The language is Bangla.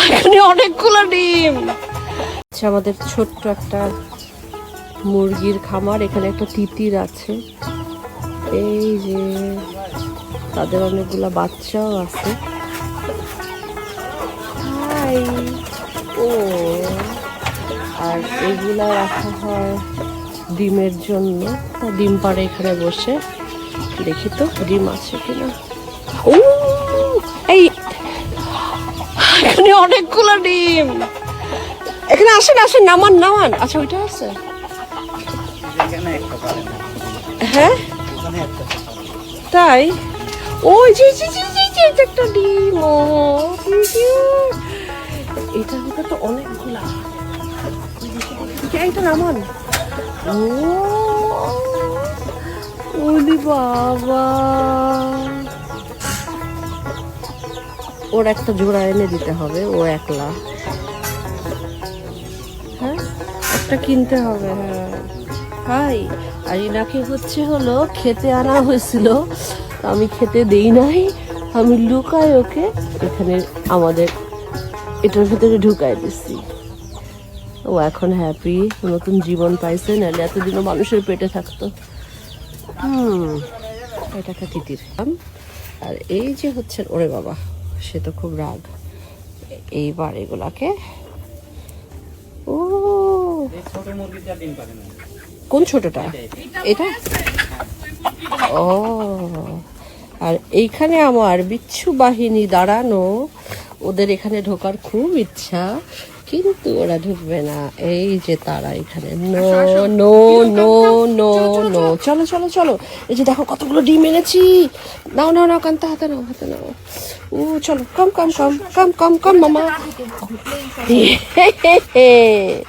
এখানে অনেকগুলো ডিম। আচ্ছা, আমাদের ছোট্ট একটা মুরগির খামার। এখানে একটা তিতির আছে, এই যে তাদের অনেকগুলা বাচ্চাও আছে। হাই, ও, আর এগুলা রাখা হয় ডিমের জন্য। ডিম পাড়ে এখানে বসে। দেখি তো ডিম আছে কিনা। ও, এই এখানে অনেকগুলো ডিম। এখানে আসেন আসেন, নামান নামান। আচ্ছা, ওইটা আছে। হ্যাঁ তাই, ওই যে একটা ডিম। ও, এটার ভিতরে তো অনেকগুলা। এইটা নামান। ও, ওলি বাবা, ওর একটা জোড়া এনে দিতে হবে, ও একলা। হ্যাঁ, একটা কিনতে হবে। হ্যাঁ, হাই। আর ইনাকে হলো খেতে আনা হয়েছিল, আমি খেতে দেই নাই। আমি লুকাই ওকে এখানে আমাদের এটার ভিতরে ঢুকাই দিছি। ও এখন হ্যাপি, নতুন জীবন পাইছে, নাহলে এতদিনও মানুষের পেটে থাকতো। এটা একটা তিতির। আর এই যে হচ্ছে, ওরে বাবা, সে তো খুব রাগ। এইবার এগুলাকে, ও কোন ছোটটা? এটা। ও, আর এইখানে আমার বিচ্ছু বাহিনী দাঁড়ানো, ওদের এখানে ঢোকার খুব ইচ্ছা, কিন্তু ওরা ঢুকবে না। এই যে তারা এখানে, no no no no no. চলো চলো চলো, এই যে দেখো কতগুলো ডিম এনেছি। নাও নাও নাও, কান্তা হাতে নাও, হাতে নাও। ও চলো, কম কম কম কম কম কম মামা।